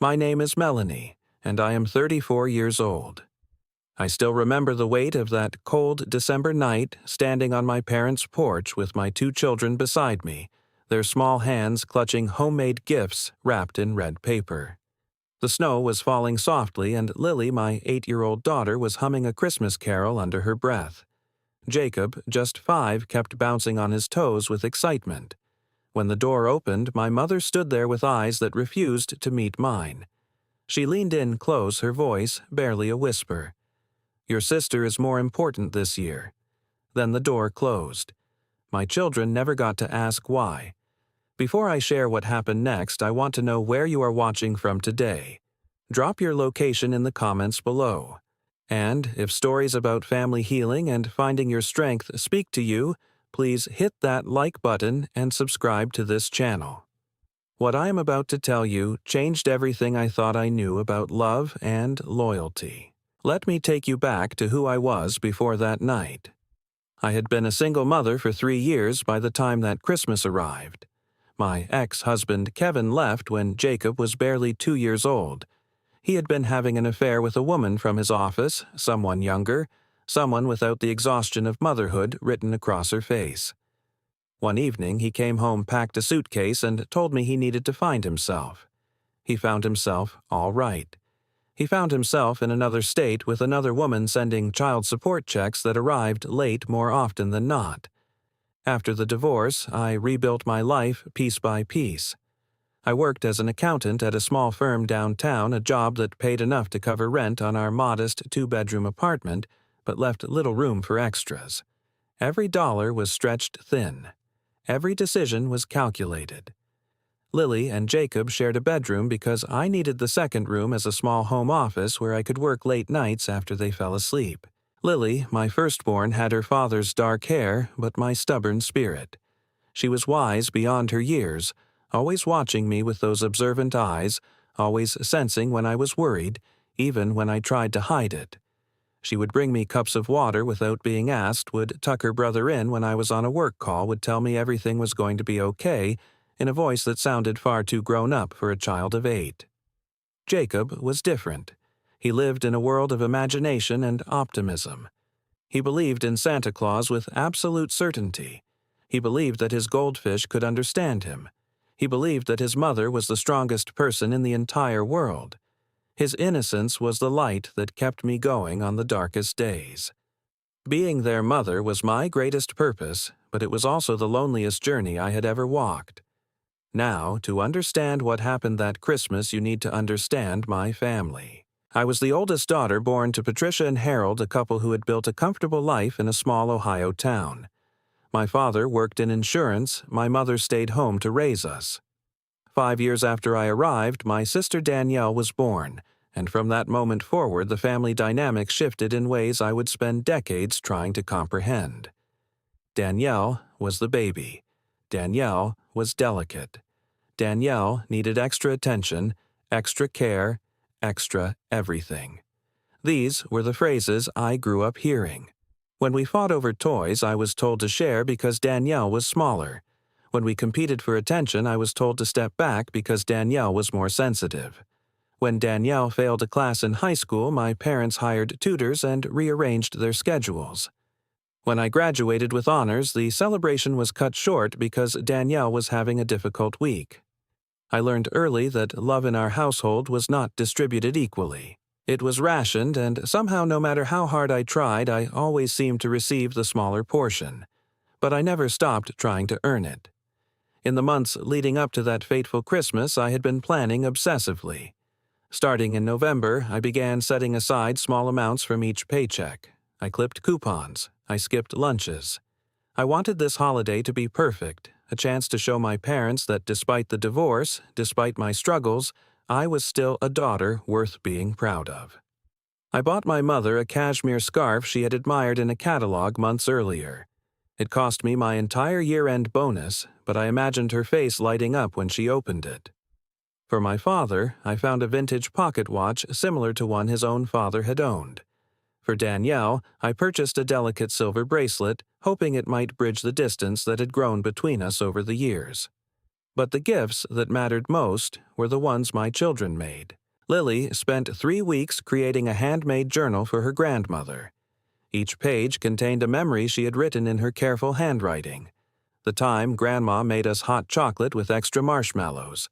My name is Melanie, and I am 34 years old. I still remember the weight of that cold December night, standing on my parents' porch with my 2 children beside me, their small hands clutching homemade gifts wrapped in red paper. The snow was falling softly, and Lily, my 8-year-old daughter, was humming a Christmas carol under her breath. Jacob, just 5, kept bouncing on his toes with excitement. When the door opened, my mother stood there with eyes that refused to meet mine. She leaned in close, her voice barely a whisper. "Your sister is more important this year." Then the door closed. My children never got to ask why. Before I share what happened next, I want to know where you are watching from today. Drop your location in the comments below. And if stories about family healing and finding your strength speak to you, please hit that like button and subscribe to this channel. What I am about to tell you changed everything I thought I knew about love and loyalty. Let me take you back to who I was before that night. I had been a single mother for 3 years by the time that Christmas arrived. My ex-husband Kevin left when Jacob was barely 2 years old. He had been having an affair with a woman from his office, someone younger, someone without the exhaustion of motherhood written across her face. One evening he came home, packed a suitcase, and told me he needed to find himself. He found himself all right. He found himself in another state with another woman sending child support checks that arrived late more often than not. After the divorce, I rebuilt my life piece by piece. I worked as an accountant at a small firm downtown, a job that paid enough to cover rent on our modest 2-bedroom apartment, but left little room for extras. Every dollar was stretched thin. Every decision was calculated. Lily and Jacob shared a bedroom because I needed the second room as a small home office where I could work late nights after they fell asleep. Lily, my firstborn, had her father's dark hair, but my stubborn spirit. She was wise beyond her years, always watching me with those observant eyes, always sensing when I was worried, even when I tried to hide it. She would bring me cups of water without being asked, would tuck her brother in when I was on a work call, would tell me everything was going to be okay, in a voice that sounded far too grown up for a child of 8. Jacob was different. He lived in a world of imagination and optimism. He believed in Santa Claus with absolute certainty. He believed that his goldfish could understand him. He believed that his mother was the strongest person in the entire world. His innocence was the light that kept me going on the darkest days. Being their mother was my greatest purpose, but it was also the loneliest journey I had ever walked. Now, to understand what happened that Christmas, you need to understand my family. I was the oldest daughter born to Patricia and Harold, a couple who had built a comfortable life in a small Ohio town. My father worked in insurance, my mother stayed home to raise us. 5 years after I arrived, my sister Danielle was born, and from that moment forward the family dynamic shifted in ways I would spend decades trying to comprehend. Danielle was the baby. Danielle was delicate. Danielle needed extra attention, extra care, extra everything. These were the phrases I grew up hearing. When we fought over toys, I was told to share because Danielle was smaller. When we competed for attention, I was told to step back because Danielle was more sensitive. When Danielle failed a class in high school, my parents hired tutors and rearranged their schedules. When I graduated with honors, the celebration was cut short because Danielle was having a difficult week. I learned early that love in our household was not distributed equally. It was rationed, and somehow, no matter how hard I tried, I always seemed to receive the smaller portion. But I never stopped trying to earn it. In the months leading up to that fateful Christmas, I had been planning obsessively. Starting in November, I began setting aside small amounts from each paycheck. I clipped coupons. I skipped lunches. I wanted this holiday to be perfect, a chance to show my parents that despite the divorce, despite my struggles, I was still a daughter worth being proud of. I bought my mother a cashmere scarf she had admired in a catalog months earlier. It cost me my entire year-end bonus, but I imagined her face lighting up when she opened it. For my father, I found a vintage pocket watch similar to one his own father had owned. For Danielle, I purchased a delicate silver bracelet, hoping it might bridge the distance that had grown between us over the years. But the gifts that mattered most were the ones my children made. Lily spent 3 weeks creating a handmade journal for her grandmother. Each page contained a memory she had written in her careful handwriting. The time Grandma made us hot chocolate with extra marshmallows.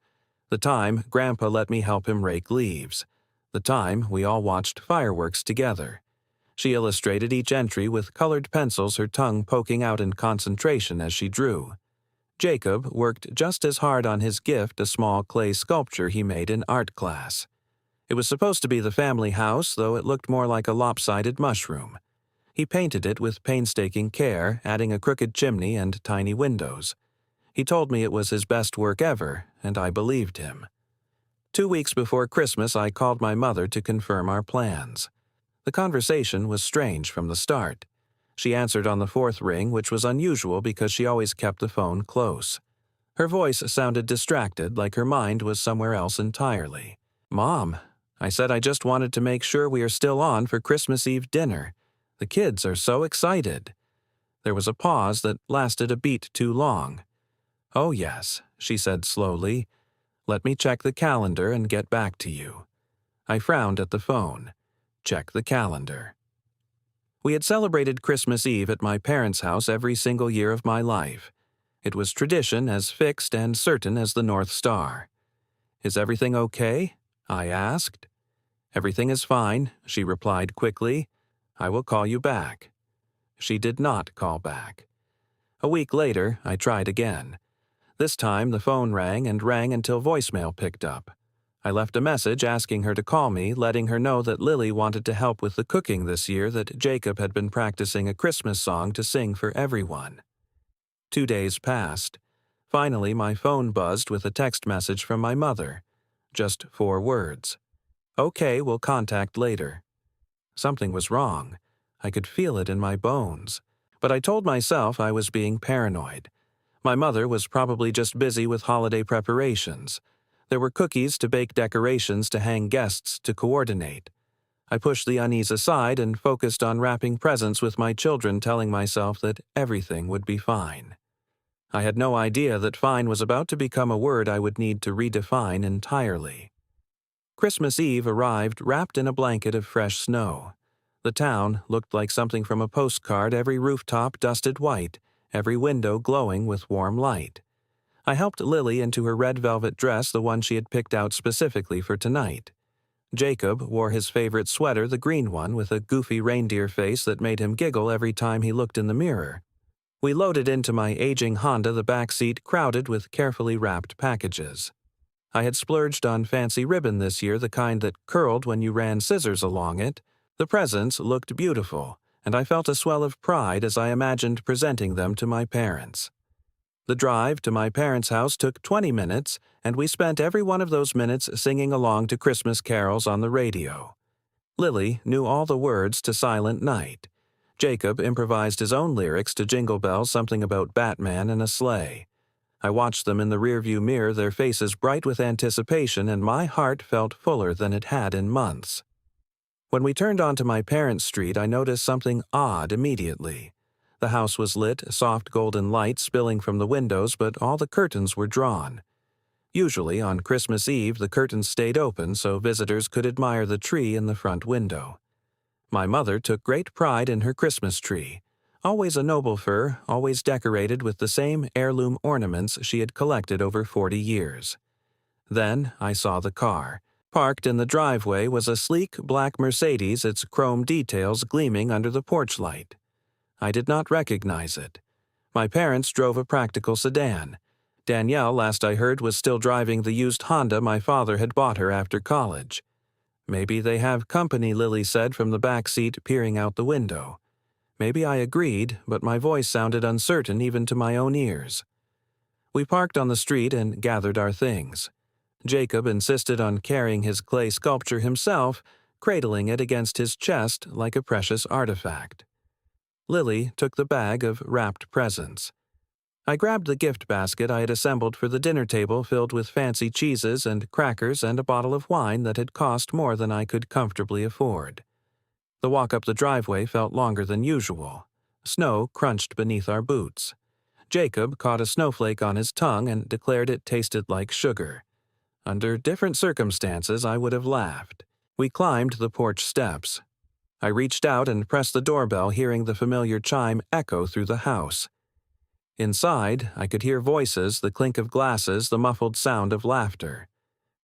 The time Grandpa let me help him rake leaves. The time we all watched fireworks together. She illustrated each entry with colored pencils, her tongue poking out in concentration as she drew. Jacob worked just as hard on his gift, a small clay sculpture he made in art class. It was supposed to be the family house, though it looked more like a lopsided mushroom. He painted it with painstaking care, adding a crooked chimney and tiny windows. He told me it was his best work ever, and I believed him. 2 weeks before Christmas, I called my mother to confirm our plans. The conversation was strange from the start. She answered on the 4th ring, which was unusual because she always kept the phone close. Her voice sounded distracted, like her mind was somewhere else entirely. "Mom," I said, "I just wanted to make sure we are still on for Christmas Eve dinner. The kids are so excited." There was a pause that lasted a beat too long. "Oh yes," she said slowly. "Let me check the calendar and get back to you." I frowned at the phone. Check the calendar. We had celebrated Christmas Eve at my parents' house every single year of my life. It was tradition as fixed and certain as the North Star. "Is everything okay?" I asked. "Everything is fine," she replied quickly. "I will call you back." She did not call back. A week later, I tried again. This time, the phone rang until voicemail picked up. I left a message asking her to call me, letting her know that Lily wanted to help with the cooking this year, that Jacob had been practicing a Christmas song to sing for everyone. 2 days passed. Finally, my phone buzzed with a text message from my mother. Just 4 words. "Okay, we'll contact later." Something was wrong. I could feel it in my bones. But I told myself I was being paranoid. My mother was probably just busy with holiday preparations. There were cookies to bake, decorations to hang, guests to coordinate. I pushed the unease aside and focused on wrapping presents with my children, telling myself that everything would be fine. I had no idea that fine was about to become a word I would need to redefine entirely. Christmas Eve arrived wrapped in a blanket of fresh snow. The town looked like something from a postcard, every rooftop dusted white, every window glowing with warm light. I helped Lily into her red velvet dress, the one she had picked out specifically for tonight. Jacob wore his favorite sweater, the green one, with a goofy reindeer face that made him giggle every time he looked in the mirror. We loaded into my aging Honda, the back seat crowded with carefully wrapped packages. I had splurged on fancy ribbon this year, the kind that curled when you ran scissors along it. The presents looked beautiful, and I felt a swell of pride as I imagined presenting them to my parents. The drive to my parents' house took 20 minutes, and we spent every one of those minutes singing along to Christmas carols on the radio. Lily knew all the words to Silent Night. Jacob improvised his own lyrics to Jingle Bells, something about Batman and a sleigh. I watched them in the rearview mirror, their faces bright with anticipation, and my heart felt fuller than it had in months. When we turned onto my parents' street, I noticed something odd immediately. The house was lit, soft golden light spilling from the windows, but all the curtains were drawn. Usually, on Christmas Eve, the curtains stayed open so visitors could admire the tree in the front window. My mother took great pride in her Christmas tree. Always a noble fir, always decorated with the same heirloom ornaments she had collected over 40 years. Then I saw the car. Parked in the driveway was a sleek black Mercedes, its chrome details gleaming under the porch light. I did not recognize it. My parents drove a practical sedan. Danielle, last I heard, was still driving the used Honda my father had bought her after college. "Maybe they have company," Lily said from the back seat, peering out the window. Maybe I agreed, but my voice sounded uncertain even to my own ears. We parked on the street and gathered our things. Jacob insisted on carrying his clay sculpture himself, cradling it against his chest like a precious artifact. Lily took the bag of wrapped presents. I grabbed the gift basket I had assembled for the dinner table, filled with fancy cheeses and crackers and a bottle of wine that had cost more than I could comfortably afford. The walk up the driveway felt longer than usual. Snow crunched beneath our boots. Jacob caught a snowflake on his tongue and declared it tasted like sugar. Under different circumstances, I would have laughed. We climbed the porch steps. I reached out and pressed the doorbell, hearing the familiar chime echo through the house. Inside, I could hear voices, the clink of glasses, the muffled sound of laughter.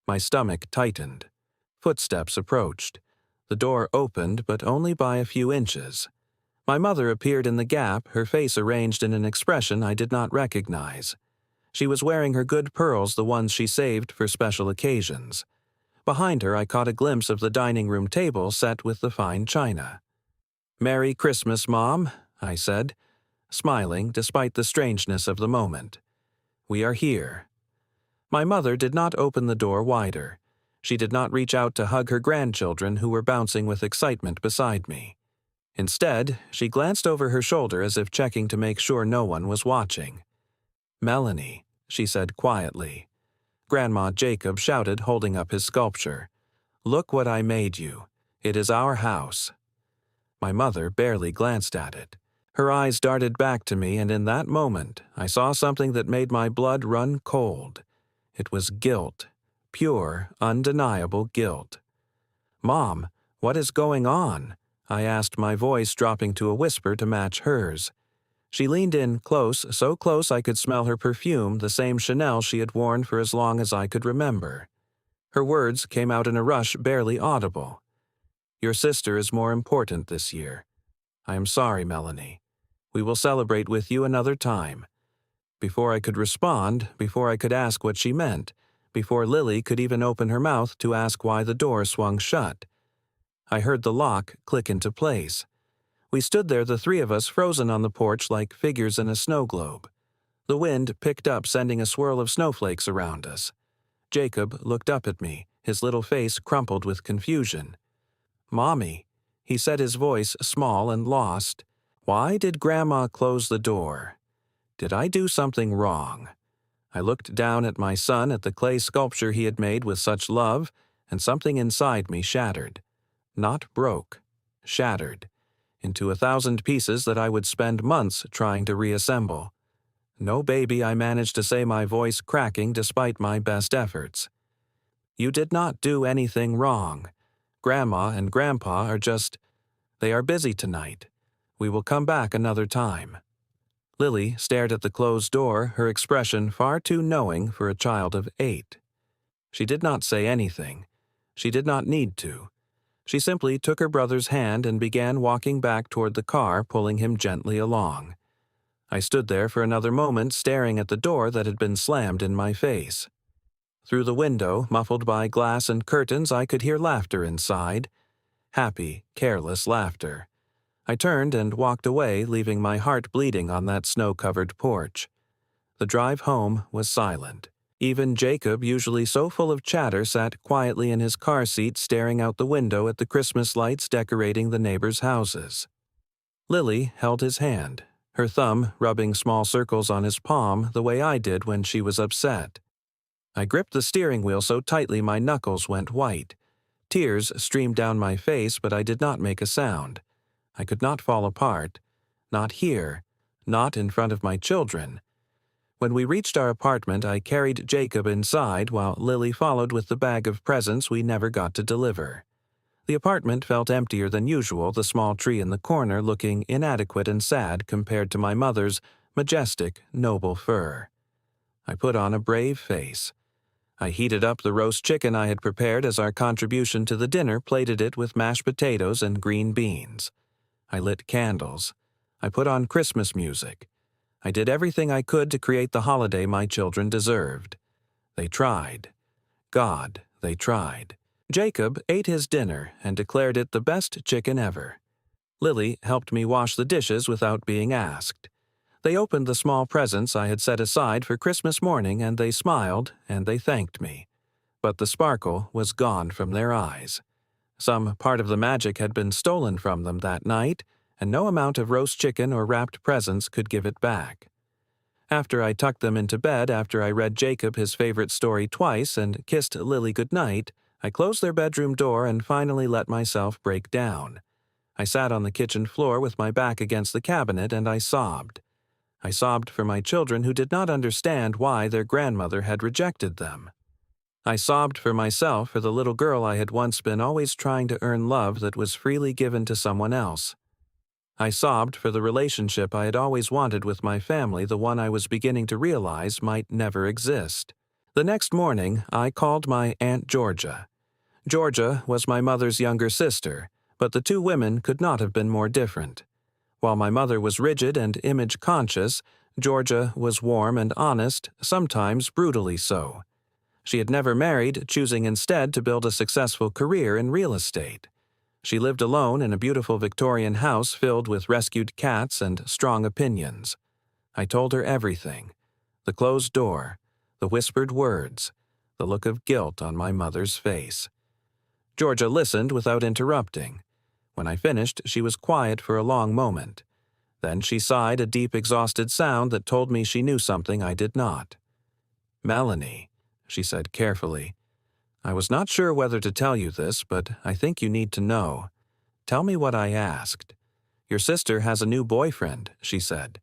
My stomach tightened. Footsteps approached. The door opened, but only by a few inches. My mother appeared in the gap, her face arranged in an expression I did not recognize. She was wearing her good pearls, the ones she saved for special occasions. Behind her, I caught a glimpse of the dining room table set with the fine china. "Merry Christmas, Mom," I said, smiling despite the strangeness of the moment. "We are here." My mother did not open the door wider. She did not reach out to hug her grandchildren who were bouncing with excitement beside me. Instead, she glanced over her shoulder as if checking to make sure no one was watching. "Melanie," she said quietly. Grandma Jacob shouted, holding up his sculpture. "Look what I made you. It is our house." My mother barely glanced at it. Her eyes darted back to me, and in that moment, I saw something that made my blood run cold. It was guilt. Pure, undeniable guilt. "Mom, what is going on?" I asked, my voice dropping to a whisper to match hers. She leaned in close, so close I could smell her perfume, the same Chanel she had worn for as long as I could remember. Her words came out in a rush barely audible. "Your sister is more important this year. I am sorry, Melanie. We will celebrate with you another time." Before I could respond, before I could ask what she meant, before Lily could even open her mouth to ask why the door swung shut, I heard the lock click into place. We stood there, the three of us, frozen on the porch like figures in a snow globe. The wind picked up, sending a swirl of snowflakes around us. Jacob looked up at me, his little face crumpled with confusion. "Mommy," he said, his voice small and lost. "Why did Grandma close the door? Did I do something wrong?" I looked down at my son, at the clay sculpture he had made with such love, and something inside me shattered. Not broke, shattered, into 1,000 pieces that I would spend months trying to reassemble. "No, baby," I managed to say, my voice cracking despite my best efforts. "You did not do anything wrong. Grandma and Grandpa they are busy tonight. We will come back another time." Lily stared at the closed door, her expression far too knowing for a child of 8. She did not say anything. She did not need to. She simply took her brother's hand and began walking back toward the car, pulling him gently along. I stood there for another moment, staring at the door that had been slammed in my face. Through the window, muffled by glass and curtains, I could hear laughter inside. Happy, careless laughter. I turned and walked away, leaving my heart bleeding on that snow-covered porch. The drive home was silent. Even Jacob, usually so full of chatter, sat quietly in his car seat, staring out the window at the Christmas lights decorating the neighbors' houses. Lily held his hand, her thumb rubbing small circles on his palm the way I did when she was upset. I gripped the steering wheel so tightly my knuckles went white. Tears streamed down my face, but I did not make a sound. I could not fall apart. Not here. Not in front of my children. When we reached our apartment, I carried Jacob inside while Lily followed with the bag of presents we never got to deliver. The apartment felt emptier than usual, the small tree in the corner looking inadequate and sad compared to my mother's majestic, noble fir. I put on a brave face. I heated up the roast chicken I had prepared as our contribution to the dinner, plated it with mashed potatoes and green beans. I lit candles. I put on Christmas music. I did everything I could to create the holiday my children deserved. They tried. God, they tried. Jacob ate his dinner and declared it the best chicken ever. Lily helped me wash the dishes without being asked. They opened the small presents I had set aside for Christmas morning, and they smiled and they thanked me. But the sparkle was gone from their eyes. Some part of the magic had been stolen from them that night, and no amount of roast chicken or wrapped presents could give it back. After I tucked them into bed, after I read Jacob his favorite story twice and kissed Lily goodnight, I closed their bedroom door and finally let myself break down. I sat on the kitchen floor with my back against the cabinet and I sobbed. I sobbed for my children who did not understand why their grandmother had rejected them. I sobbed for myself for the little girl I had once been, always trying to earn love that was freely given to someone else. I sobbed for the relationship I had always wanted with my family, the one I was beginning to realize might never exist. The next morning, I called my Aunt Georgia. Georgia was my mother's younger sister, but the two women could not have been more different. While my mother was rigid and image-conscious, Georgia was warm and honest, sometimes brutally so. She had never married, choosing instead to build a successful career in real estate. She lived alone in a beautiful Victorian house filled with rescued cats and strong opinions. I told her everything: the closed door, the whispered words, the look of guilt on my mother's face. Georgia listened without interrupting. When I finished, she was quiet for a long moment. Then she sighed a deep, exhausted sound that told me she knew something I did not. "Melanie," she said carefully, "I was not sure whether to tell you this, but I think you need to know. Tell me what I asked. Your sister has a new boyfriend," she said.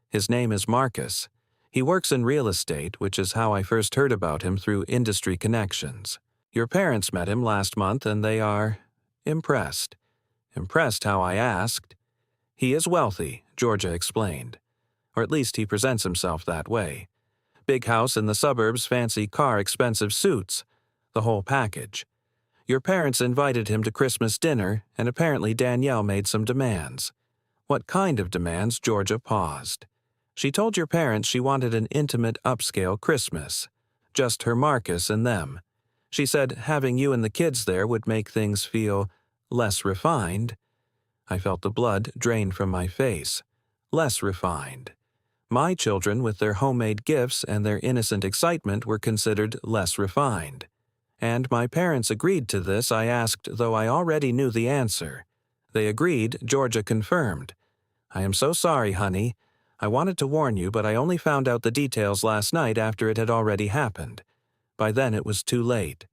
"His name is Marcus. He works in real estate, which is how I first heard about him, through industry connections. Your parents met him last month and they are impressed." Impressed how I asked. "He is wealthy," Georgia explained. "Or at least he presents himself that way. Big house in the suburbs, fancy car, expensive suits. The whole package. Your parents invited him to Christmas dinner, and apparently Danielle made some demands." "What kind of demands?" Georgia paused. "She told your parents she wanted an intimate, upscale Christmas. Just her Marcus and them. She said having you and the kids there would make things feel less refined." I felt the blood drain from my face. Less refined. My children, with their homemade gifts and their innocent excitement, were considered less refined. And my parents agreed to this, I asked, though I already knew the answer. They agreed, Georgia confirmed. "I am so sorry, honey. I wanted to warn you, but I only found out the details last night after it had already happened. By then it was too late."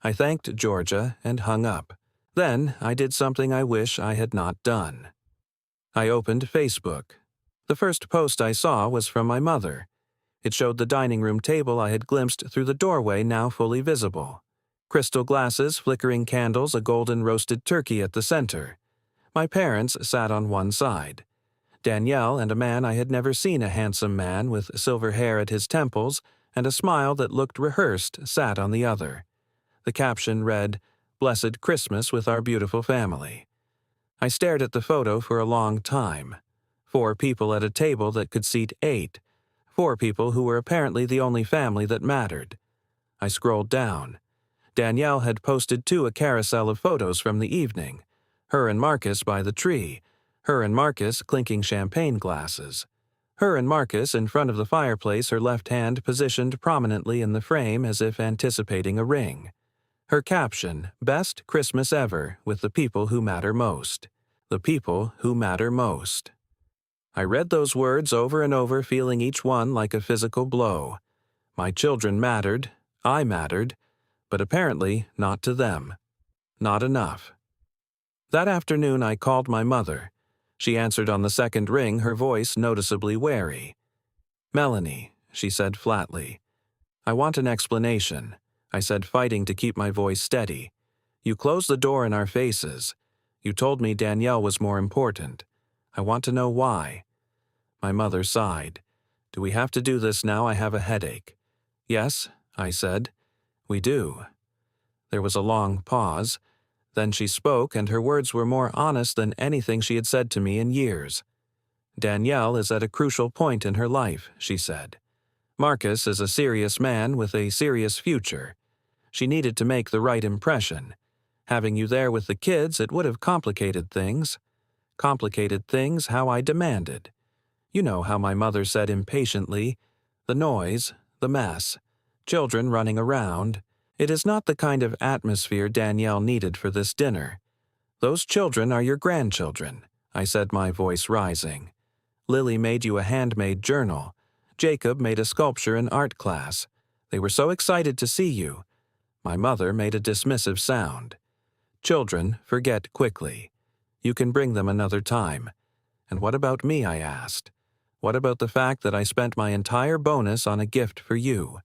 I thanked Georgia and hung up. Then I did something I wish I had not done. I opened Facebook. The first post I saw was from my mother. It showed the dining room table I had glimpsed through the doorway now fully visible. Crystal glasses, flickering candles, a golden roasted turkey at the center. My parents sat on one side. Danielle and a man I had never seen, a handsome man with silver hair at his temples and a smile that looked rehearsed, sat on the other. The caption read, "Blessed Christmas with our beautiful family." I stared at the photo for a long time. 4 people at a table that could seat 8. 4 people who were apparently the only family that mattered. I scrolled down. Danielle had posted too a carousel of photos from the evening. Her and Marcus by the tree. Her and Marcus clinking champagne glasses. Her and Marcus in front of the fireplace, her left hand positioned prominently in the frame as if anticipating a ring. Her caption, "Best Christmas ever with the people who matter most." The people who matter most. I read those words over and over, feeling each one like a physical blow. My children mattered, I mattered, but apparently not to them. Not enough. That afternoon I called my mother. She answered on the second ring, her voice noticeably wary. "Melanie," she said flatly. "I want an explanation," I said, fighting to keep my voice steady. "You closed the door in our faces. You told me Danielle was more important. I want to know why." My mother sighed. "Do we have to do this now? I have a headache." "Yes," I said. "We do." There was a long pause. Then she spoke, and her words were more honest than anything she had said to me in years. "Danielle is at a crucial point in her life," she said. "Marcus is a serious man with a serious future. She needed to make the right impression. Having you there with the kids, it would have complicated things. Complicated things how I demanded. You know how my mother said impatiently, 'The noise, the mess, children running around. It is not the kind of atmosphere Danielle needed for this dinner. Those children are your grandchildren,' I said, my voice rising. Lily made you a handmade journal. Jacob made a sculpture in art class. They were so excited to see you." My mother made a dismissive sound. "Children forget quickly. You can bring them another time." "And what about me?" I asked. What about the fact that I spent my entire bonus on a gift for you?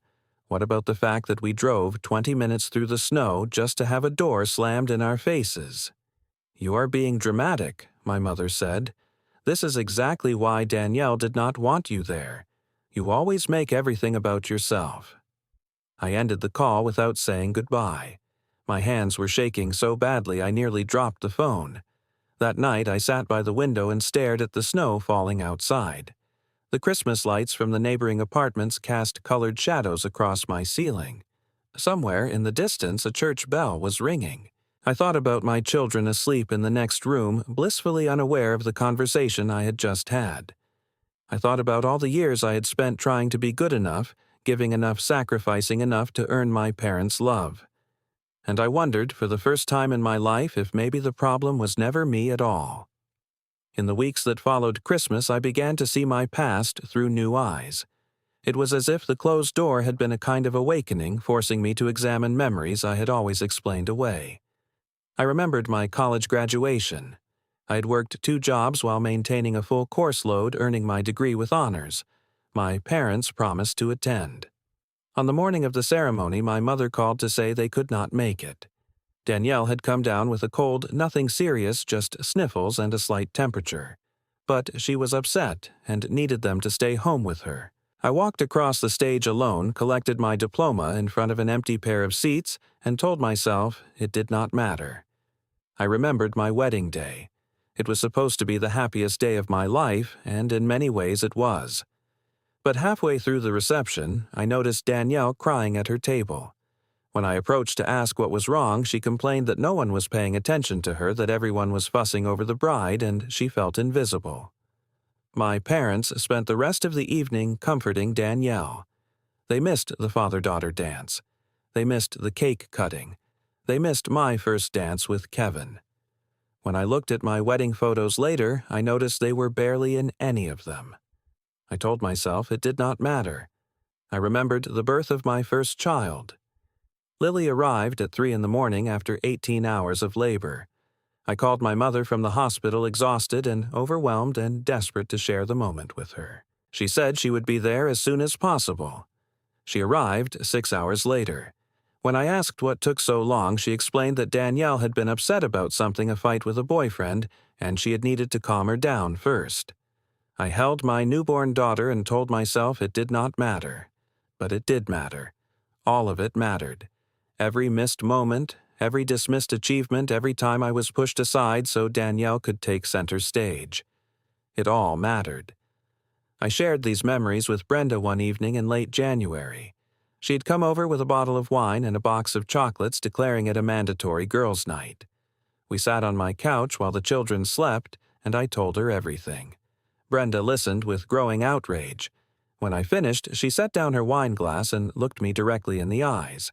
What about the fact that we drove 20 minutes through the snow just to have a door slammed in our faces? You are being dramatic, my mother said. This is exactly why Danielle did not want you there. You always make everything about yourself. I ended the call without saying goodbye. My hands were shaking so badly I nearly dropped the phone. That night I sat by the window and stared at the snow falling outside. The Christmas lights from the neighboring apartments cast colored shadows across my ceiling. Somewhere in the distance a church bell was ringing. I thought about my children asleep in the next room, blissfully unaware of the conversation I had just had. I thought about all the years I had spent trying to be good enough, giving enough, sacrificing enough to earn my parents' love. And I wondered, for the first time in my life, if maybe the problem was never me at all. In the weeks that followed Christmas, I began to see my past through new eyes. It was as if the closed door had been a kind of awakening, forcing me to examine memories I had always explained away. I remembered my college graduation. I had worked 2 jobs while maintaining a full course load, earning my degree with honors. My parents promised to attend. On the morning of the ceremony, my mother called to say they could not make it. Danielle had come down with a cold, nothing serious, just sniffles and a slight temperature. But she was upset and needed them to stay home with her. I walked across the stage alone, collected my diploma in front of an empty pair of seats, and told myself it did not matter. I remembered my wedding day. It was supposed to be the happiest day of my life, and in many ways it was. But halfway through the reception, I noticed Danielle crying at her table. When I approached to ask what was wrong, she complained that no one was paying attention to her, that everyone was fussing over the bride, and she felt invisible. My parents spent the rest of the evening comforting Danielle. They missed the father-daughter dance. They missed the cake cutting. They missed my first dance with Kevin. When I looked at my wedding photos later, I noticed they were barely in any of them. I told myself it did not matter. I remembered the birth of my first child. Lily arrived at 3 a.m. after 18 hours of labor. I called my mother from the hospital, exhausted and overwhelmed and desperate to share the moment with her. She said she would be there as soon as possible. She arrived 6 hours later. When I asked what took so long, she explained that Danielle had been upset about something, a fight with a boyfriend, and she had needed to calm her down first. I held my newborn daughter and told myself it did not matter. But it did matter. All of it mattered. Every missed moment, every dismissed achievement, every time I was pushed aside so Danielle could take center stage. It all mattered. I shared these memories with Brenda one evening in late January. She had come over with a bottle of wine and a box of chocolates, declaring it a mandatory girls' night. We sat on my couch while the children slept, and I told her everything. Brenda listened with growing outrage. When I finished, she set down her wine glass and looked me directly in the eyes.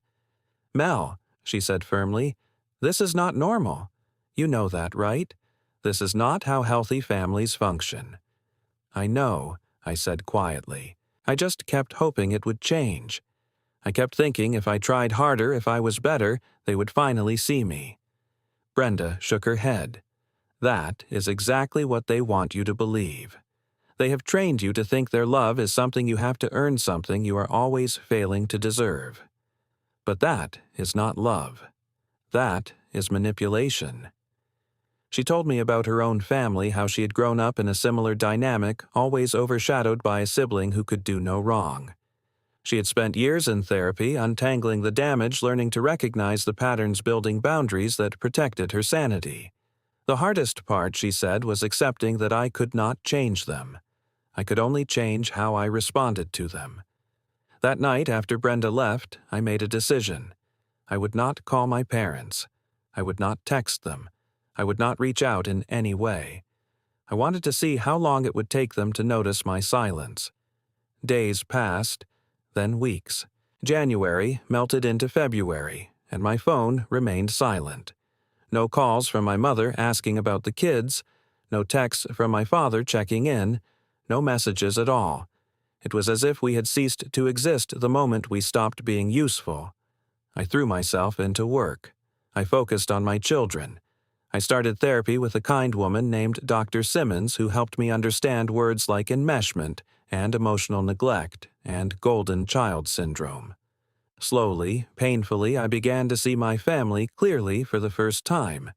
"Mel," she said firmly, "this is not normal. You know that, right? This is not how healthy families function." "I know," I said quietly. I just kept hoping it would change. I kept thinking if I tried harder, if I was better, they would finally see me. Brenda shook her head. "That is exactly what they want you to believe. They have trained you to think their love is something you have to earn, something you are always failing to deserve. But that is not love. That is manipulation." She told me about her own family, how she had grown up in a similar dynamic, always overshadowed by a sibling who could do no wrong. She had spent years in therapy, untangling the damage, learning to recognize the patterns, building boundaries that protected her sanity. The hardest part, she said, was accepting that I could not change them. I could only change how I responded to them. That night, after Brenda left, I made a decision. I would not call my parents. I would not text them. I would not reach out in any way. I wanted to see how long it would take them to notice my silence. Days passed, then weeks. January melted into February, and my phone remained silent. No calls from my mother asking about the kids, no texts from my father checking in, no messages at all. It was as if we had ceased to exist the moment we stopped being useful. I threw myself into work. I focused on my children. I started therapy with a kind woman named Dr. Simmons who helped me understand words like enmeshment and emotional neglect and golden child syndrome. Slowly, painfully, I began to see my family clearly for the first time.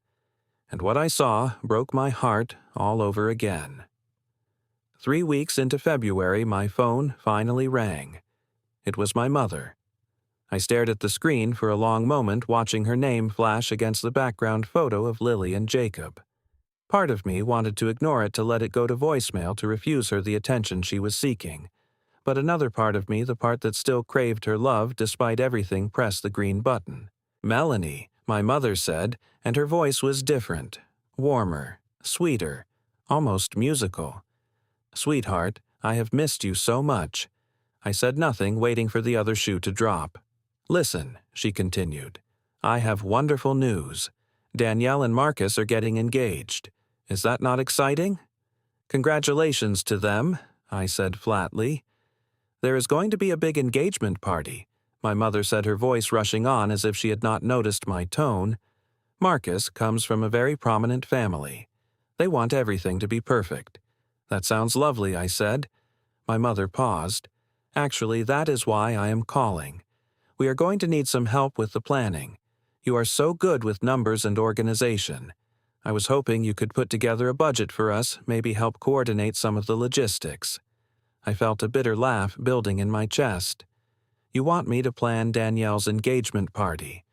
And what I saw broke my heart all over again. 3 weeks into February, my phone finally rang. It was my mother. I stared at the screen for a long moment, watching her name flash against the background photo of Lily and Jacob. Part of me wanted to ignore it to let it go to voicemail to refuse her the attention she was seeking. But another part of me, the part that still craved her love despite everything, pressed the green button. "Melanie," my mother said, and her voice was different, warmer, sweeter, almost musical. "Sweetheart, I have missed you so much." I said nothing, waiting for the other shoe to drop. "Listen," she continued. "I have wonderful news. Danielle and Marcus are getting engaged. Is that not exciting?" "Congratulations to them," I said flatly. "There is going to be a big engagement party," my mother said, her voice rushing on as if she had not noticed my tone. "Marcus comes from a very prominent family. They want everything to be perfect." "That sounds lovely," I said. My mother paused. "Actually, that is why I am calling. We are going to need some help with the planning. You are so good with numbers and organization. I was hoping you could put together a budget for us, maybe help coordinate some of the logistics." I felt a bitter laugh building in my chest. "You want me to plan Danielle's engagement party?"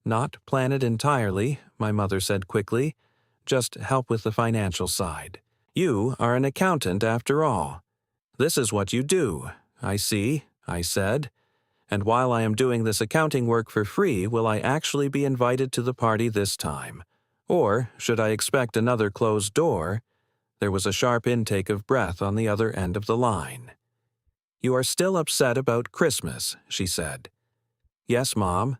"Not plan it entirely," my mother said quickly. "Just help with the financial side. You are an accountant after all." "This is what you do, I see," I said. "And while I am doing this accounting work for free, will I actually be invited to the party this time? Or should I expect another closed door?" There was a sharp intake of breath on the other end of the line. "You are still upset about Christmas," she said. "Yes, Mom.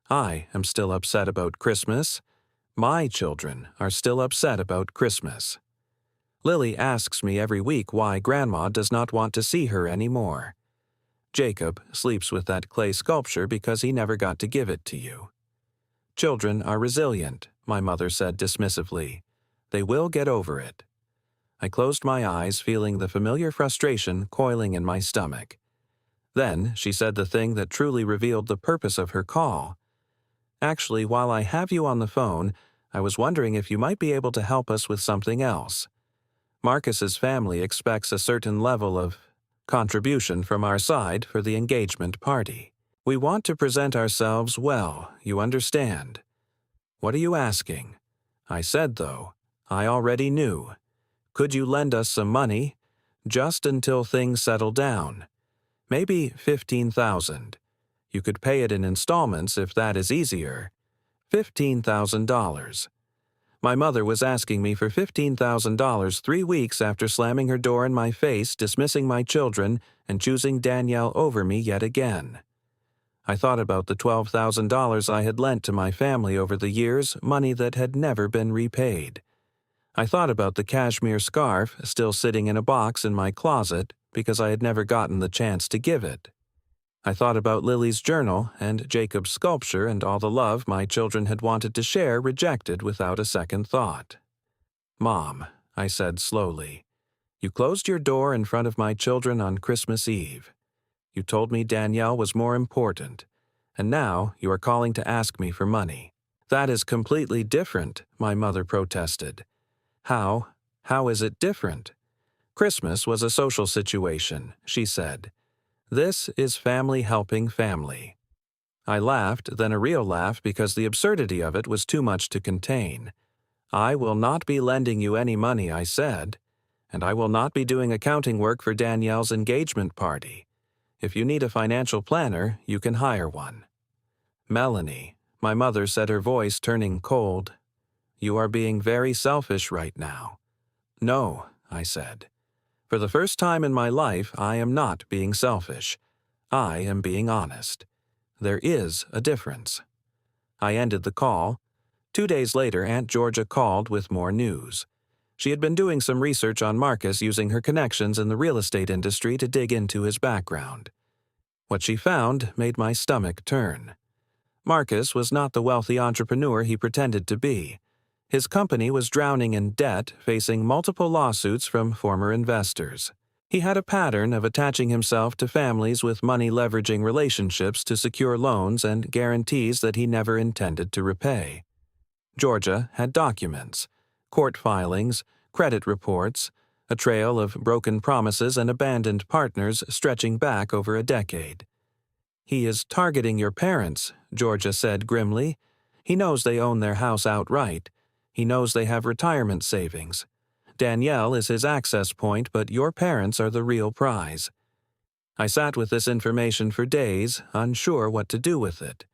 I am still upset about Christmas. My children are still upset about Christmas. Lily asks me every week why Grandma does not want to see her anymore. Jacob sleeps with that clay sculpture because he never got to give it to you. Children are resilient," my mother said dismissively. "They will get over it." I closed my eyes, feeling the familiar frustration coiling in my stomach. Then she said the thing that truly revealed the purpose of her call. "Actually, while I have you on the phone, I was wondering if you might be able to help us with something else. Marcus's family expects a certain level of contribution from our side for the engagement party. We want to present ourselves well, you understand." "What are you asking?" I said, though. I already knew. "Could you lend us some money? Just until things settle down. Maybe $15,000. You could pay it in installments if that is easier. $15,000. My mother was asking me for $15,000 3 weeks after slamming her door in my face, dismissing my children, and choosing Danielle over me yet again. I thought about the $12,000 I had lent to my family over the years, money that had never been repaid. I thought about the cashmere scarf still sitting in a box in my closet because I had never gotten the chance to give it. I thought about Lily's journal and Jacob's sculpture and all the love my children had wanted to share, rejected without a second thought. "Mom," I said slowly, "you closed your door in front of my children on Christmas Eve. You told me Danielle was more important, and now you are calling to ask me for money." "That is completely different," my mother protested. How is it different?" "Christmas was a social situation," she said. "This is family helping family." I laughed, then a real laugh because the absurdity of it was too much to contain. "I will not be lending you any money," I said, "and I will not be doing accounting work for Danielle's engagement party. If you need a financial planner, you can hire one." "Melanie," my mother said, her voice turning cold, "you are being very selfish right now." "No," I said. "For the first time in my life, I am not being selfish. I am being honest. There is a difference." I ended the call. 2 days later, Aunt Georgia called with more news. She had been doing some research on Marcus, using her connections in the real estate industry to dig into his background. What she found made my stomach turn. Marcus was not the wealthy entrepreneur he pretended to be. His company was drowning in debt, facing multiple lawsuits from former investors. He had a pattern of attaching himself to families with money-leveraging relationships to secure loans and guarantees that he never intended to repay. Georgia had documents, court filings, credit reports, a trail of broken promises and abandoned partners stretching back over a decade. "He is targeting your parents," Georgia said grimly. "He knows they own their house outright. He knows they have retirement savings. Danielle is his access point, but your parents are the real prize." I sat with this information for days, unsure what to do with it.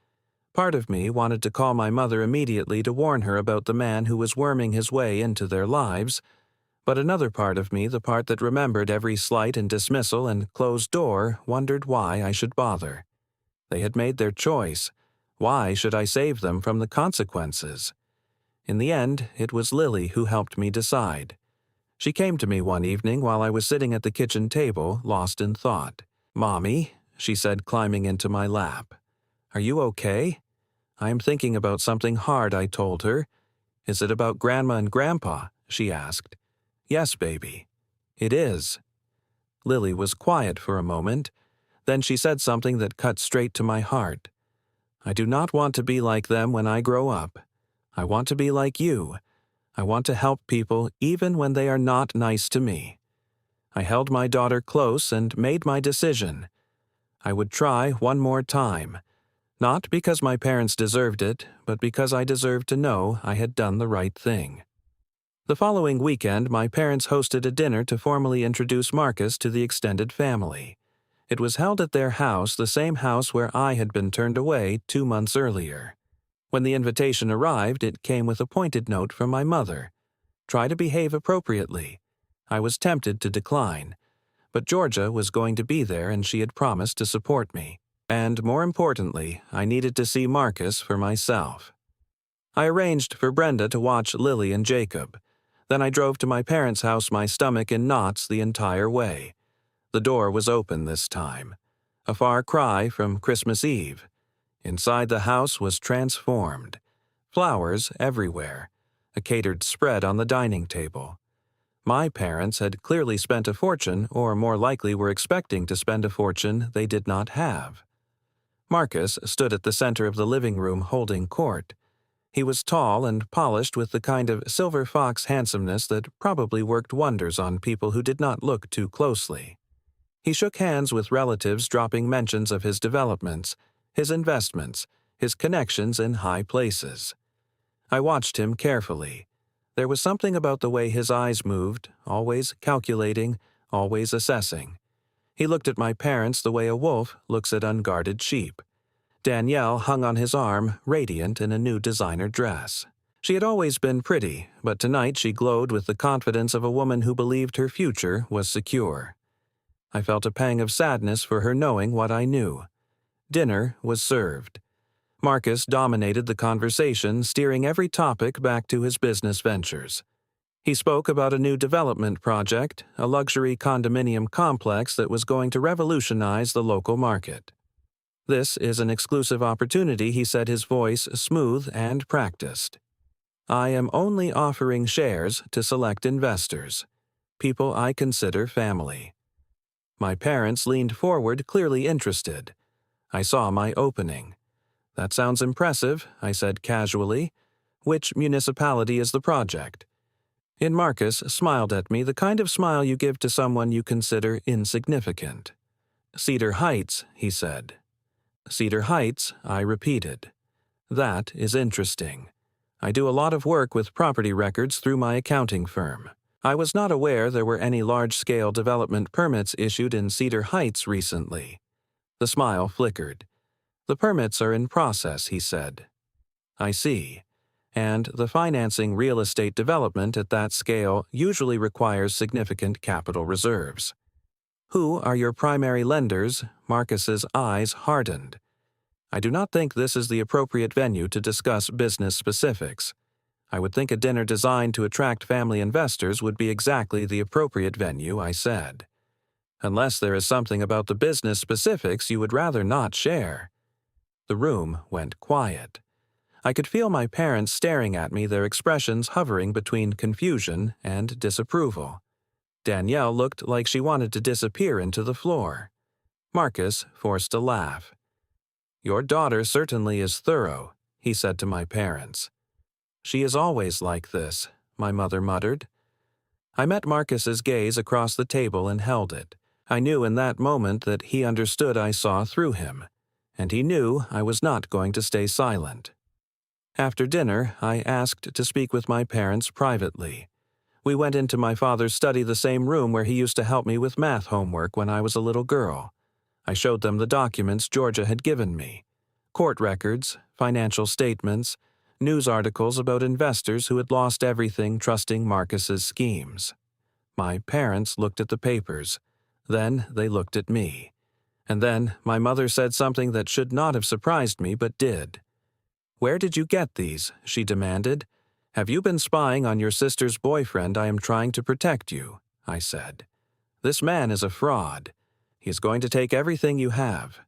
Part of me wanted to call my mother immediately to warn her about the man who was worming his way into their lives, but another part of me, the part that remembered every slight and dismissal and closed door, wondered why I should bother. They had made their choice. Why should I save them from the consequences? In the end, it was Lily who helped me decide. She came to me one evening while I was sitting at the kitchen table, lost in thought. "Mommy," she said, climbing into my lap. "Are you okay?" "I am thinking about something hard," I told her. "Is it about Grandma and Grandpa?" she asked. "Yes, baby. It is." Lily was quiet for a moment. Then she said something that cut straight to my heart. "I do not want to be like them when I grow up. I want to be like you. I want to help people even when they are not nice to me." I held my daughter close and made my decision. I would try one more time, not because my parents deserved it, but because I deserved to know I had done the right thing. The following weekend, my parents hosted a dinner to formally introduce Marcus to the extended family. It was held at their house, the same house where I had been turned away 2 months earlier. When the invitation arrived, it came with a pointed note from my mother. "Try to behave appropriately." I was tempted to decline, but Georgia was going to be there and she had promised to support me. And more importantly, I needed to see Marcus for myself. I arranged for Brenda to watch Lily and Jacob. Then I drove to my parents' house, my stomach in knots the entire way. The door was open this time. A far cry from Christmas Eve. Inside the house was transformed. Flowers everywhere. A catered spread on the dining table. My parents had clearly spent a fortune, or more likely were expecting to spend a fortune they did not have. Marcus stood at the center of the living room holding court. He was tall and polished with the kind of silver fox handsomeness that probably worked wonders on people who did not look too closely. He shook hands with relatives, dropping mentions of his developments, his investments, his connections in high places. I watched him carefully. There was something about the way his eyes moved, always calculating, always assessing. He looked at my parents the way a wolf looks at unguarded sheep. Danielle hung on his arm, radiant in a new designer dress. She had always been pretty, but tonight she glowed with the confidence of a woman who believed her future was secure. I felt a pang of sadness for her knowing what I knew. Dinner was served. Marcus dominated the conversation, steering every topic back to his business ventures. He spoke about a new development project, a luxury condominium complex that was going to revolutionize the local market. "This is an exclusive opportunity," he said, his voice smooth and practiced. "I am only offering shares to select investors, people I consider family." My parents leaned forward, clearly interested. I saw my opening. "That sounds impressive," I said casually. "Which municipality is the project?" And Marcus smiled at me, the kind of smile you give to someone you consider insignificant. "Cedar Heights," he said. "Cedar Heights," I repeated. "That is interesting. I do a lot of work with property records through my accounting firm. I was not aware there were any large-scale development permits issued in Cedar Heights recently." The smile flickered. "The permits are in process," he said. "I see. And the financing real estate development at that scale usually requires significant capital reserves." "Who are your primary lenders?" Marcus's eyes hardened. "I do not think this is the appropriate venue to discuss business specifics. I would think a dinner designed to attract family investors would be exactly the appropriate venue," I said. "Unless there is something about the business specifics you would rather not share." The room went quiet. I could feel my parents staring at me, their expressions hovering between confusion and disapproval. Danielle looked like she wanted to disappear into the floor. Marcus forced a laugh. "Your daughter certainly is thorough," he said to my parents. "She is always like this," my mother muttered. I met Marcus's gaze across the table and held it. I knew in that moment that he understood I saw through him, and he knew I was not going to stay silent. After dinner, I asked to speak with my parents privately. We went into my father's study, the same room where he used to help me with math homework when I was a little girl. I showed them the documents Georgia had given me: court records, financial statements, news articles about investors who had lost everything trusting Marcus's schemes. My parents looked at the papers. Then they looked at me. And then my mother said something that should not have surprised me but did. "Where did you get these?" she demanded. "Have you been spying on your sister's boyfriend? I am trying to protect you," I said. "This man is a fraud. He is going to take everything you have."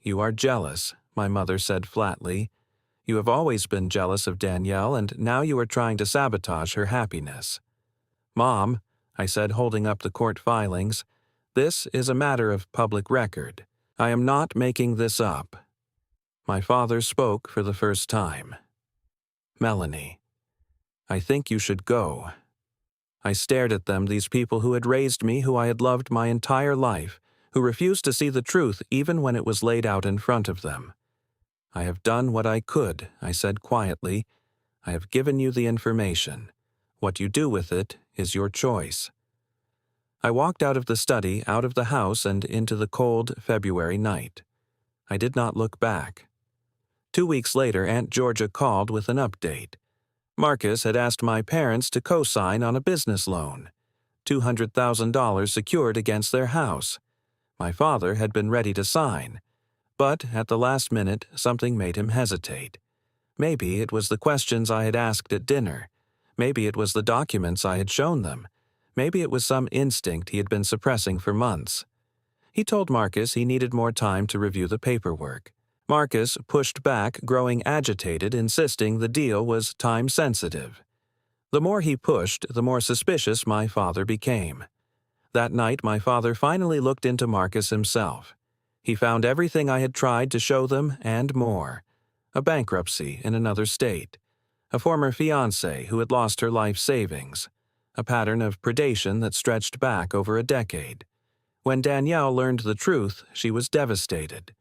"You are jealous," my mother said flatly. "You have always been jealous of Danielle, and now you are trying to sabotage her happiness." "Mom," I said, holding up the court filings, "this is a matter of public record. I am not making this up." My father spoke for the first time. "Melanie, I think you should go." I stared at them, these people who had raised me, who I had loved my entire life, who refused to see the truth even when it was laid out in front of them. "I have done what I could," I said quietly. "I have given you the information. What you do with it is your choice." I walked out of the study, out of the house, and into the cold February night. I did not look back. 2 weeks later, Aunt Georgia called with an update. Marcus had asked my parents to co-sign on a business loan, $200,000 secured against their house. My father had been ready to sign, but at the last minute something made him hesitate. Maybe it was the questions I had asked at dinner. Maybe it was the documents I had shown them. Maybe it was some instinct he had been suppressing for months. He told Marcus he needed more time to review the paperwork. Marcus pushed back, growing agitated, insisting the deal was time-sensitive. The more he pushed, the more suspicious my father became. That night, my father finally looked into Marcus himself. He found everything I had tried to show them and more. A bankruptcy in another state. A former fiancée who had lost her life savings. A pattern of predation that stretched back over a decade. When Danielle learned the truth, she was devastated.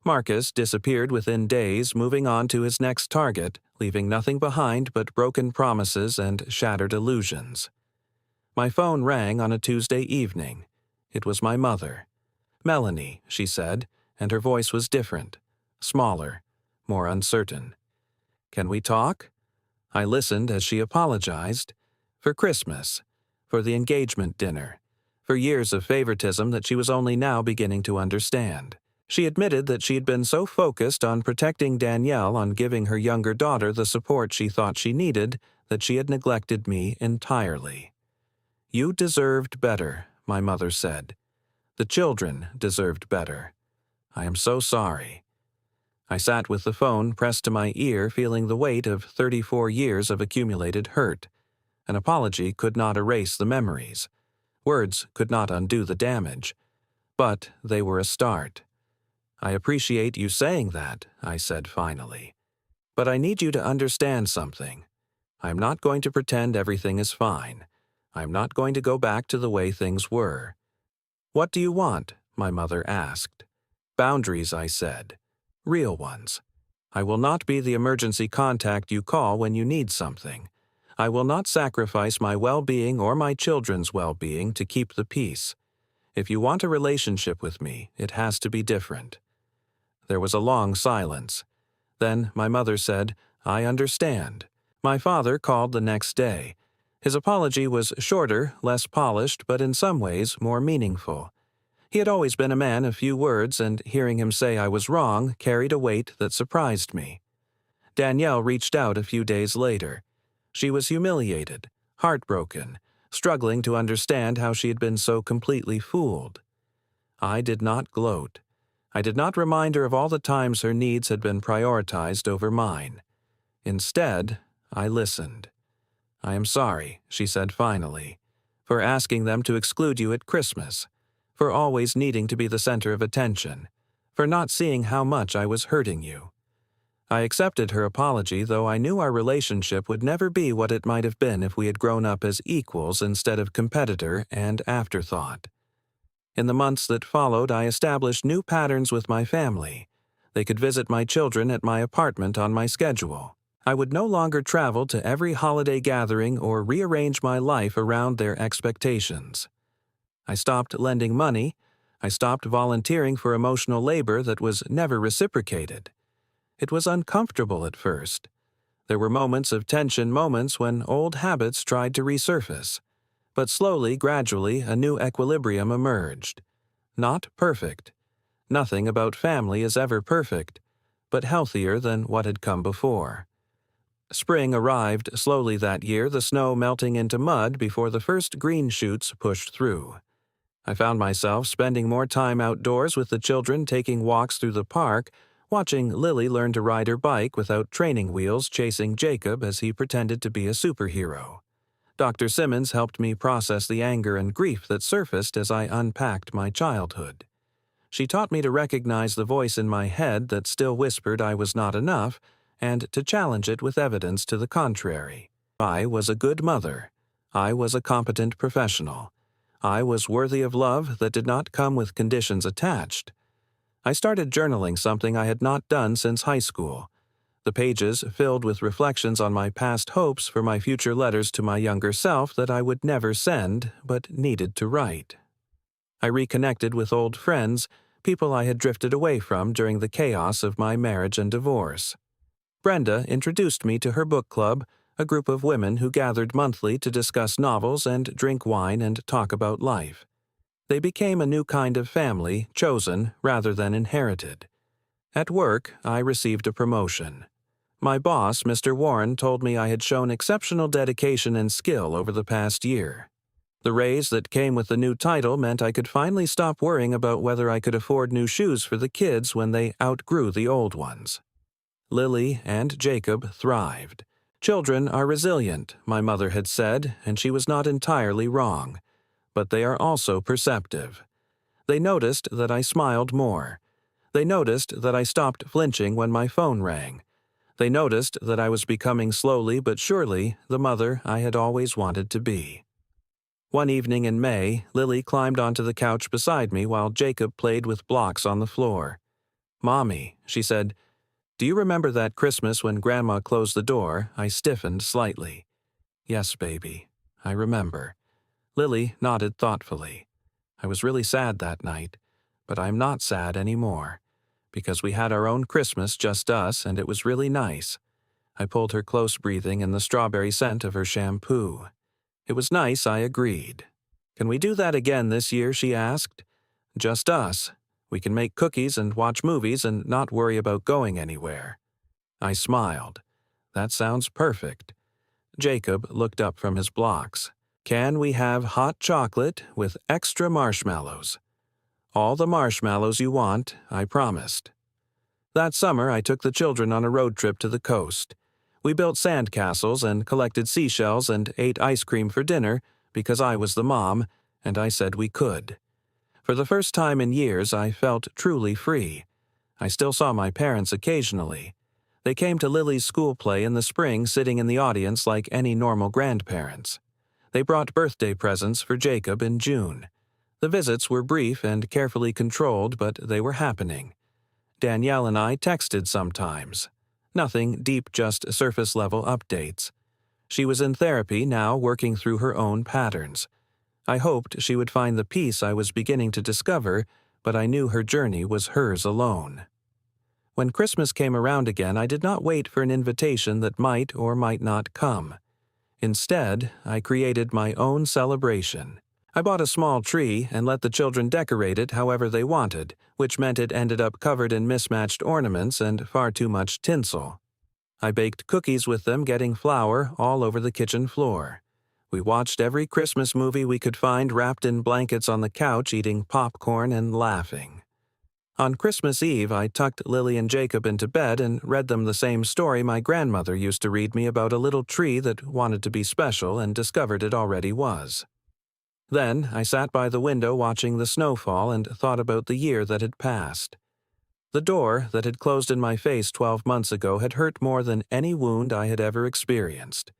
Marcus disappeared within days, moving on to his next target, leaving nothing behind but broken promises and shattered illusions. My phone rang on a Tuesday evening. It was my mother. "Melanie," she said, and her voice was different, smaller, more uncertain. "Can we talk?" I listened as she apologized. For Christmas. For the engagement dinner. For years of favoritism that she was only now beginning to understand. She admitted that she had been so focused on protecting Danielle, on giving her younger daughter the support she thought she needed, that she had neglected me entirely. "You deserved better," my mother said. "The children deserved better. I am so sorry." I sat with the phone pressed to my ear, feeling the weight of 34 years of accumulated hurt. An apology could not erase the memories. Words could not undo the damage. But they were a start. "I appreciate you saying that," I said finally. "But I need you to understand something. I am not going to pretend everything is fine. I am not going to go back to the way things were." "What do you want?" my mother asked. "Boundaries," I said. "Real ones. I will not be the emergency contact you call when you need something. I will not sacrifice my well-being or my children's well-being to keep the peace. If you want a relationship with me, it has to be different." There was a long silence. Then my mother said, "I understand." My father called the next day. His apology was shorter, less polished, but in some ways more meaningful. He had always been a man of few words, and hearing him say I was wrong carried a weight that surprised me. Danielle reached out a few days later. She was humiliated, heartbroken, struggling to understand how she had been so completely fooled. I did not gloat. I did not remind her of all the times her needs had been prioritized over mine. Instead, I listened. "I am sorry," she said finally, "for asking them to exclude you at Christmas, for always needing to be the center of attention, for not seeing how much I was hurting you." I accepted her apology, though I knew our relationship would never be what it might have been if we had grown up as equals instead of competitor and afterthought. In the months that followed, I established new patterns with my family. They could visit my children at my apartment on my schedule. I would no longer travel to every holiday gathering or rearrange my life around their expectations. I stopped lending money. I stopped volunteering for emotional labor that was never reciprocated. It was uncomfortable at first. There were moments of tension, moments when old habits tried to resurface. But slowly, gradually, a new equilibrium emerged. Not perfect. Nothing about family is ever perfect, but healthier than what had come before. Spring arrived slowly that year, the snow melting into mud before the first green shoots pushed through. I found myself spending more time outdoors with the children, taking walks through the park, watching Lily learn to ride her bike without training wheels, chasing Jacob as he pretended to be a superhero. Dr. Simmons helped me process the anger and grief that surfaced as I unpacked my childhood. She taught me to recognize the voice in my head that still whispered I was not enough, and to challenge it with evidence to the contrary. I was a good mother. I was a competent professional. I was worthy of love that did not come with conditions attached. I started journaling, something I had not done since high school. The pages filled with reflections on my past hopes for my future letters to my younger self that I would never send, but needed to write. I reconnected with old friends, people I had drifted away from during the chaos of my marriage and divorce. Brenda introduced me to her book club, a group of women who gathered monthly to discuss novels and drink wine and talk about life. They became a new kind of family, chosen rather than inherited. At work, I received a promotion. My boss, Mr. Warren, told me I had shown exceptional dedication and skill over the past year. The raise that came with the new title meant I could finally stop worrying about whether I could afford new shoes for the kids when they outgrew the old ones. Lily and Jacob thrived. Children are resilient, my mother had said, and she was not entirely wrong. But they are also perceptive. They noticed that I smiled more. They noticed that I stopped flinching when my phone rang. They noticed that I was becoming slowly but surely the mother I had always wanted to be. One evening in May, Lily climbed onto the couch beside me while Jacob played with blocks on the floor. "Mommy," she said, "do you remember that Christmas when Grandma closed the door?" I stiffened slightly. "Yes, baby, I remember." Lily nodded thoughtfully. "I was really sad that night, but I'm not sad anymore, because we had our own Christmas, just us, and it was really nice." I pulled her close, breathing in the strawberry scent of her shampoo. It was nice, I agreed. "Can we do that again this year?" she asked. "Just us. We can make cookies and watch movies and not worry about going anywhere." I smiled. "That sounds perfect." Jacob looked up from his blocks. "Can we have hot chocolate with extra marshmallows?" "All the marshmallows you want," I promised. That summer, I took the children on a road trip to the coast. We built sandcastles and collected seashells and ate ice cream for dinner because I was the mom, and I said we could. For the first time in years, I felt truly free. I still saw my parents occasionally. They came to Lily's school play in the spring, sitting in the audience like any normal grandparents. They brought birthday presents for Jacob in June. The visits were brief and carefully controlled, but they were happening. Danielle and I texted sometimes. Nothing deep, just surface-level updates. She was in therapy now, working through her own patterns. I hoped she would find the peace I was beginning to discover, but I knew her journey was hers alone. When Christmas came around again, I did not wait for an invitation that might or might not come. Instead, I created my own celebration. I bought a small tree and let the children decorate it however they wanted, which meant it ended up covered in mismatched ornaments and far too much tinsel. I baked cookies with them, getting flour all over the kitchen floor. We watched every Christmas movie we could find wrapped in blankets on the couch, eating popcorn and laughing. On Christmas Eve, I tucked Lily and Jacob into bed and read them the same story my grandmother used to read me about a little tree that wanted to be special and discovered it already was. Then I sat by the window watching the snow fall and thought about the year that had passed. The door that had closed in my face 12 months ago had hurt more than any wound I had ever experienced.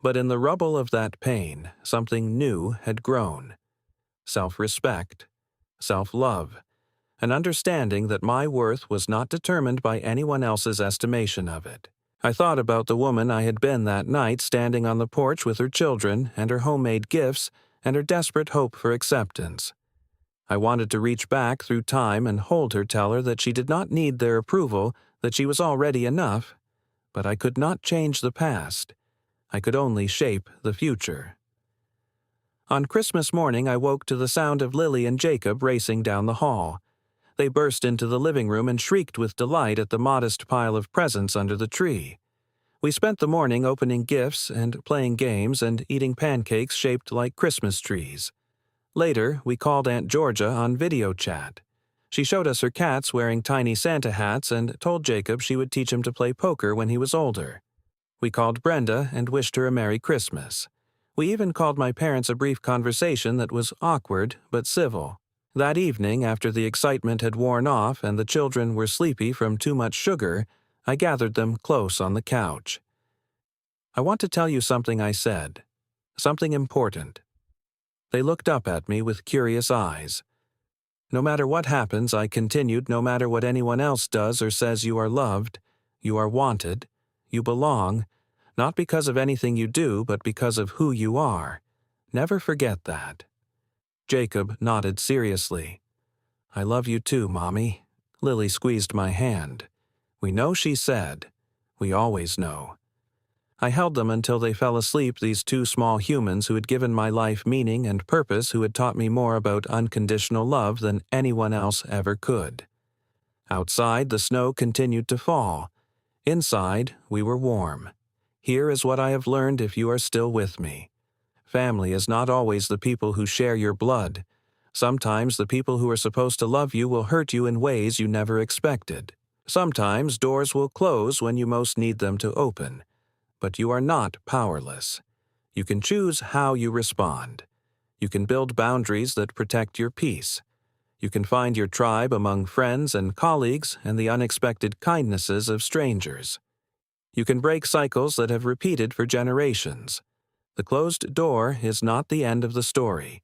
But in the rubble of that pain, something new had grown. Self-respect, self-love, an understanding that my worth was not determined by anyone else's estimation of it. I thought about the woman I had been that night standing on the porch with her children and her homemade gifts and her desperate hope for acceptance. I wanted to reach back through time and hold her, tell her that she did not need their approval, that she was already enough, but I could not change the past. I could only shape the future. On Christmas morning, I woke to the sound of Lily and Jacob racing down the hall. They burst into the living room and shrieked with delight at the modest pile of presents under the tree. We spent the morning opening gifts and playing games and eating pancakes shaped like Christmas trees. Later, we called Aunt Georgia on video chat. She showed us her cats wearing tiny Santa hats and told Jacob she would teach him to play poker when he was older. We called Brenda and wished her a Merry Christmas. We even called my parents a brief conversation that was awkward but civil. That evening, after the excitement had worn off and the children were sleepy from too much sugar, I gathered them close on the couch. "I want to tell you something," I said. "Something important." They looked up at me with curious eyes. "No matter what happens," I continued, "no matter what anyone else does or says, you are loved, you are wanted, you belong, not because of anything you do, but because of who you are. Never forget that." Jacob nodded seriously. "I love you too, Mommy." Lily squeezed my hand. "We know," she said. "We always know." I held them until they fell asleep, these two small humans who had given my life meaning and purpose, who had taught me more about unconditional love than anyone else ever could. Outside, the snow continued to fall. Inside, we were warm. Here is what I have learned if you are still with me. Family is not always the people who share your blood. Sometimes the people who are supposed to love you will hurt you in ways you never expected. Sometimes doors will close when you most need them to open. But you are not powerless. You can choose how you respond. You can build boundaries that protect your peace. You can find your tribe among friends and colleagues and the unexpected kindnesses of strangers. You can break cycles that have repeated for generations. The closed door is not the end of the story.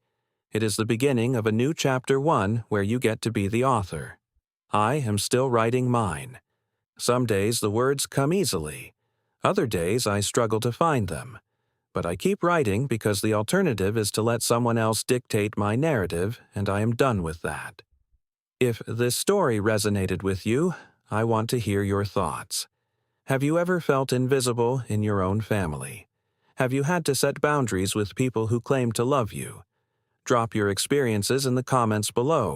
It is the beginning of a new chapter 1 where you get to be the author. I am still writing mine. Some days the words come easily. Other days I struggle to find them. But I keep writing because the alternative is to let someone else dictate my narrative, and I am done with that. If this story resonated with you, I want to hear your thoughts. Have you ever felt invisible in your own family? Have you had to set boundaries with people who claim to love you? Drop your experiences in the comments below.